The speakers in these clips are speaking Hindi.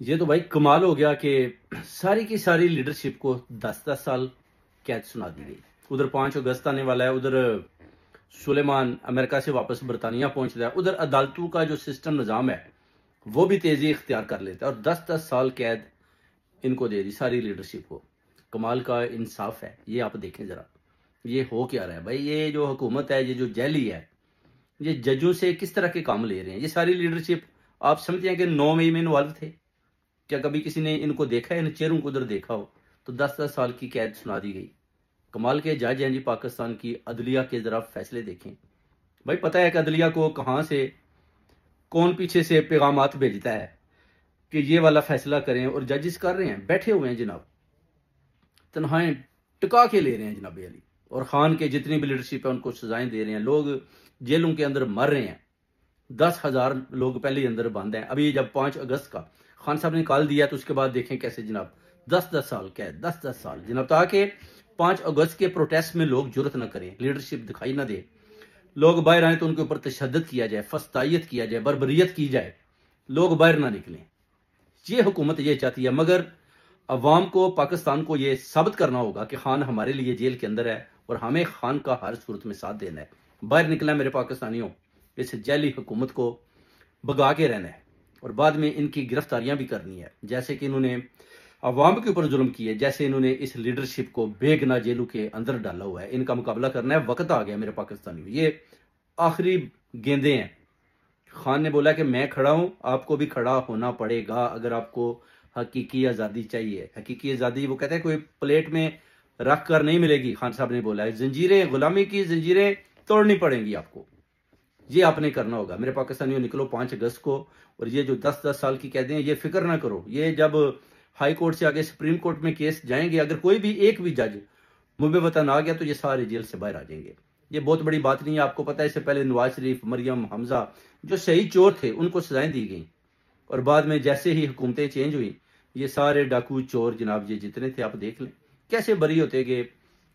ये तो भाई कमाल हो गया कि सारी की सारी लीडरशिप को 10-10 साल कैद सुना दी गई। उधर 5 अगस्त आने वाला है, उधर सुलेमान अमेरिका से वापस बरतानिया पहुंच रहा है, उधर अदालतों का जो सिस्टम निज़ाम है वो भी तेजी इख्तियार कर लेता है और 10-10 साल कैद इनको दे दी सारी लीडरशिप को। कमाल का इंसाफ है। ये आप देखें जरा, ये हो क्या रहा है भाई। ये जो हुकूमत है, ये जो जैली है, ये जजों से किस तरह के काम ले रहे हैं। ये सारी लीडरशिप आप समझते हैं कि 9 मई में इन्वॉल्व थे? क्या कभी किसी ने इनको देखा है, इन चेहरों को उधर देखा हो? तो 10-10 साल की कैद सुना दी गई। कमाल के जज हैं जी पाकिस्तान की अदलिया के। जरा फैसले देखें भाई। पता है कि अदलिया को कहां से कौन पीछे से पैगामात भेजता है कि ये वाला फैसला करें, और जजेस कर रहे हैं, बैठे हुए हैं जनाब, तनहाएं टिका के ले रहे हैं जनाब अली। और खान के जितनी भी लीडरशिप है उनको सजाएं दे रहे हैं। लोग जेलों के अंदर मर रहे हैं। 10,000 लोग पहले ही अंदर बंद हैं। अभी जब 5 अगस्त का खान साहब ने निकाल दिया तो उसके बाद देखें कैसे जनाब 10-10 साल कैद, 10-10 साल जनाब, ताकि 5 अगस्त के प्रोटेस्ट में लोग जुर्रत न करें, लीडरशिप दिखाई ना दे, लोग बाहर आए तो उनके ऊपर तशद्दुद किया जाए, फस्तायत किया जाए, बर्बरियत की जाए, लोग बाहर ना निकलें। ये हुकूमत ये चाहती है। मगर अवाम को, पाकिस्तान को ये साबित करना होगा कि खान हमारे लिए जेल के अंदर है और हमें खान का हर सूरत में साथ देना है। बाहर निकला मेरे पाकिस्तानियों, इस जैली हुकूमत को भगा के रहना है और बाद में इनकी गिरफ्तारियां भी करनी है। जैसे कि इन्होंने अवाम के ऊपर जुल्म किए, जैसे इन्होंने इस लीडरशिप को बेगना जेलों के अंदर डाला हुआ है, इनका मुकाबला करना है। वक्त आ गया मेरे पाकिस्तानियों, ये आखिरी गेंदे हैं। खान ने बोला कि मैं खड़ा हूं, आपको भी खड़ा होना पड़ेगा अगर आपको हकीकी आज़ादी चाहिए। हकीकी आज़ादी वो कहते हैं कोई प्लेट में रख कर नहीं मिलेगी। खान साहब ने बोला है जंजीरें, गुलामी की जंजीरें तोड़नी पड़ेंगी आपको। ये आपने करना होगा मेरे पाकिस्तानियों। निकलो 5 अगस्त को। और ये जो 10-10 साल की कैदें हैं, ये फिक्र ना करो। ये जब हाई कोर्ट से आगे सुप्रीम कोर्ट में केस जाएंगे, अगर कोई भी एक भी जज मुबे वतन आ गया तो ये सारे जेल से बाहर आ जाएंगे। ये बहुत बड़ी बात नहीं है। आपको पता है इससे पहले नवाज शरीफ, मरियम, हमजा जो सही चोर थे उनको सजाएं दी गई, और बाद में जैसे ही हुकूमतें चेंज हुई ये सारे डाकू चोर जनाब, ये जितने थे आप देख लें कैसे बरी होते गए।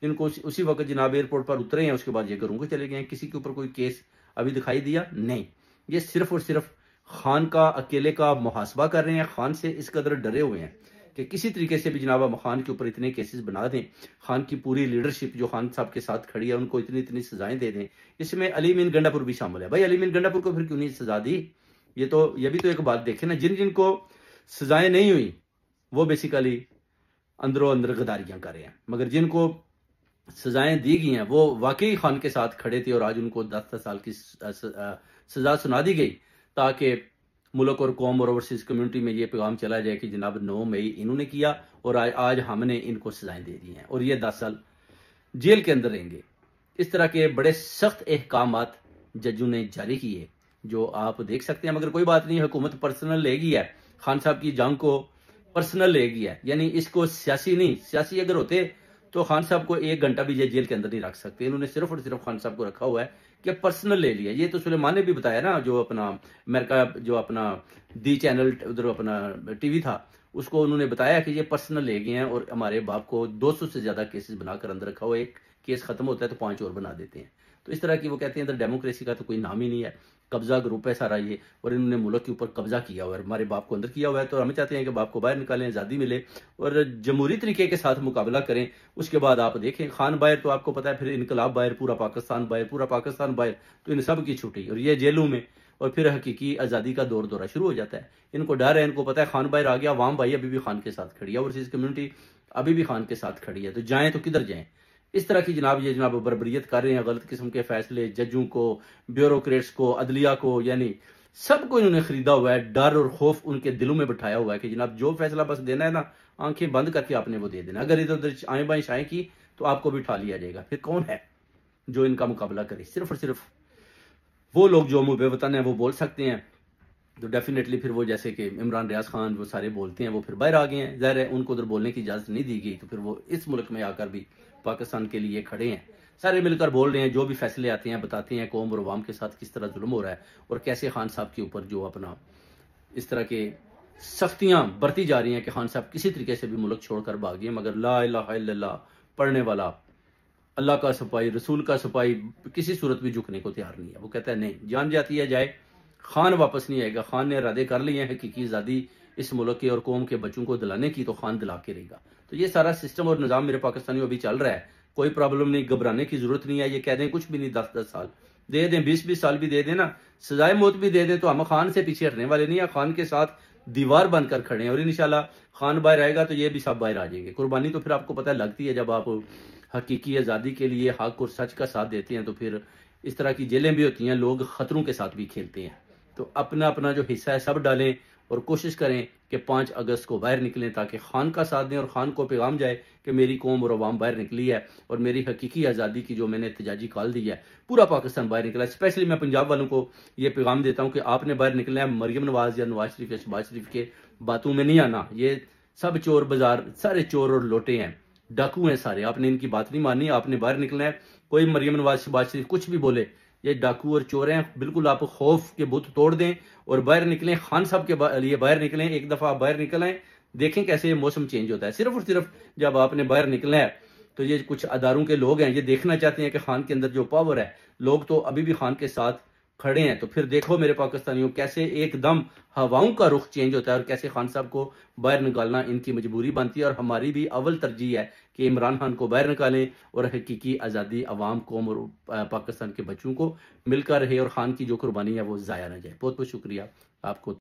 इनको उसी वक्त जनाब एयरपोर्ट पर उतरे हैं, उसके बाद ये घरों के चले गए। किसी के ऊपर कोई केस अभी दिखाई दिया नहीं। ये सिर्फ और सिर्फ खान का अकेले का मुहासबा कर रहे हैं। खान से इस कदर डरे हुए हैं कि किसी तरीके से भी जनाब खान के ऊपर इतने केसेस बना दें, खान की पूरी लीडरशिप जो खान साहब के साथ खड़ी है उनको इतनी इतनी सजाएं दे दें। इसमें अली मीन गंडापुर भी शामिल है। भाई अली मीन गंडापुर को फिर क्यों नहीं सजा दी? ये भी तो एक बात देखें ना। जिन जिनको सजाएं नहीं हुई वो बेसिकली अंदरों अंदर गदारियां कर रहे हैं, मगर जिनको सजाएं दी गई हैं वो वाकई खान के साथ खड़े थे और आज उनको 10-10 साल की सजा सुना दी गई, ताकि मुल्क और कौम और ओवरसीज कम्युनिटी में ये पैगाम चला जाए कि जनाब 9 मई इन्होंने किया और आज हमने इनको सजाएं दे दी हैं और ये 10 साल जेल के अंदर रहेंगे। इस तरह के बड़े सख्त अहकामात जजों ने जारी किए जो आप देख सकते हैं। मगर कोई बात नहीं, हुकूमत पर्सनल लेगी है, खान साहब की जंग को पर्सनल लेगी है। यानी इसको सियासी नहीं, सियासी अगर होते तो खान साहब को 1 घंटा भी जेल के अंदर नहीं रख सकते। इन्होंने सिर्फ और सिर्फ खान साहब को रखा हुआ है कि पर्सनल ले लिया। ये तो सुलेमान ने भी बताया ना, जो अपना अमेरिका जो अपना दी चैनल उधर अपना टीवी था उसको उन्होंने बताया कि ये पर्सनल ले गए हैं और हमारे बाप को 200 से ज्यादा केसेस बनाकर अंदर रखा हुआ है। एक केस खत्म होता है तो 5 और बना देते हैं। तो इस तरह की वो कहते हैं इधर डेमोक्रेसी का तो कोई नाम ही नहीं है। कब्जा ग्रुप है सारा ये, और इन्होंने मुल्क के ऊपर कब्जा किया हुआ है, हमारे बाप को अंदर किया हुआ है। तो हमें चाहते हैं कि बाप को बाहर निकालें, आज़ादी मिले और जमहूरी तरीके के साथ मुकाबला करें। उसके बाद आप देखें खान बाहर तो आपको पता है, फिर इनकलाब बाहर, पूरा पाकिस्तान बाहर, पूरा पाकिस्तान बाहर, तो इन सब की छुट्टी और ये जेलों में, और फिर हकीकी आज़ादी का दौर दौरा शुरू हो जाता है। इनको डर है, इनको पता है खान बाहर आ गया, अवाम भाई अभी भी खान के साथ खड़ी है, ओवरसीज कम्युनिटी अभी भी खान के साथ खड़ी है, तो जाएं तो किधर जाएं। इस तरह की ये जनाब बर्बरियत कर रहे हैं, गलत किस्म के फैसले जजों को, ब्यूरोक्रेट्स को, अदलिया को, यानी सबको इन्होंने खरीदा हुआ है। डर और खौफ उनके दिलों में बिठाया हुआ है कि जनाब जो फैसला बस देना है ना, आंखें बंद करके आपने वो दे देना। अगर इधर उधर आए बाएं शाएं की तो आपको भी उठा लिया जाएगा। फिर कौन है जो इनका मुकाबला करे? सिर्फ और सिर्फ वो लोग जो मुबे वतन है वो बोल सकते हैं। तो डेफिनेटली फिर वो जैसे कि इमरान रियाज खान वो सारे बोलते हैं, वो फिर बाहर आ गए हैं। ज़ाहिर है उनको उधर बोलने की इजाज़त नहीं दी गई, तो फिर वो इस मुल्क में आकर भी पाकिस्तान के लिए खड़े हैं। सारे मिलकर बोल रहे हैं, जो भी फैसले आते हैं बताते हैं कौम और अवाम के साथ किस तरह जुल्म हो रहा है और कैसे खान साहब के ऊपर जो अपना इस तरह के सख्तियां बरती जा रही हैं कि खान साहब किसी तरीके से भी मुल्क छोड़कर भागिए। मगर ला इलाहा इल्लल्लाह पढ़ने वाला, अल्लाह का सिपाही, रसूल का सिपाही किसी सूरत भी झुकने को तैयार नहीं है। वो कहता है नहीं, जान जाती है जाए, खान वापस नहीं आएगा। खान ने इरादे कर लिए हैं हकीकी आज़ादी इस मुल्क के और कौम के बच्चों को दिलाने की, तो खान दिला के रहेगा। तो ये सारा सिस्टम और निज़ाम मेरे पाकिस्तानियों अभी चल रहा है। कोई प्रॉब्लम नहीं, घबराने की जरूरत नहीं है। ये कह दें कुछ भी नहीं, 10-10 साल दे दें, 20-20 साल भी दे दें ना, सजाए मौत भी दे दें, तो हम खान से पीछे हटने वाले नहीं है। खान के साथ दीवार बनकर खड़े हैं और इंशाल्लाह खान बाहर आएगा तो ये भी सब बाहर आ जाएंगे। कुर्बानी तो फिर आपको पता है लगती है, जब आप हकीकी आज़ादी के लिए हक और सच का साथ देते हैं तो फिर इस तरह की जेलें भी होती हैं, लोग खतरों के साथ भी खेलते हैं। तो अपना अपना जो हिस्सा है सब डालें और कोशिश करें कि 5 अगस्त को बाहर निकलें, ताकि खान का साथ दें और खान को पैगाम जाए कि मेरी कौम और अवाम बाहर निकली है और मेरी हकीकी आज़ादी की जो मैंने एहतजाजी कॉल दी है, पूरा पाकिस्तान बाहर निकला है। स्पेशली मैं पंजाब वालों को ये पैगाम देता हूँ कि आपने बाहर निकलना है। मरियम नवाज या नवाज शरीफ या शहबाज शरीफ के बातों में नहीं आना। ये सब चोर बाजार, सारे चोर और लोटे हैं, डाकू हैं सारे। आपने इनकी बात नहीं माननी, आपने बाहर निकलना है। कोई मरियम नवाज शहबाज शरीफ कुछ भी बोले, ये डाकू और चोर हैं। बिल्कुल आप खौफ के बुत तोड़ दें और बाहर निकलें। खान साहब के लिए बाहर निकलें। एक दफा आप बाहर निकल आए, देखें कैसे ये मौसम चेंज होता है। सिर्फ और सिर्फ जब आपने बाहर निकलना है तो ये कुछ अदारों के लोग हैं, ये देखना चाहते हैं कि खान के अंदर जो पावर है, लोग तो अभी भी खान के साथ खड़े हैं। तो फिर देखो मेरे पाकिस्तानियों, कैसे एकदम हवाओं का रुख चेंज होता है और कैसे खान साहब को बाहर निकालना इनकी मजबूरी बनती है। और हमारी भी अव्वल तरजीह है कि इमरान खान को बाहर निकालें और हकीकी आज़ादी अवाम, कौम और पाकिस्तान के बच्चों को मिलकर रहे और खान की जो कुर्बानी है वो ज़ाया ना जाए। बहुत बहुत शुक्रिया आपको।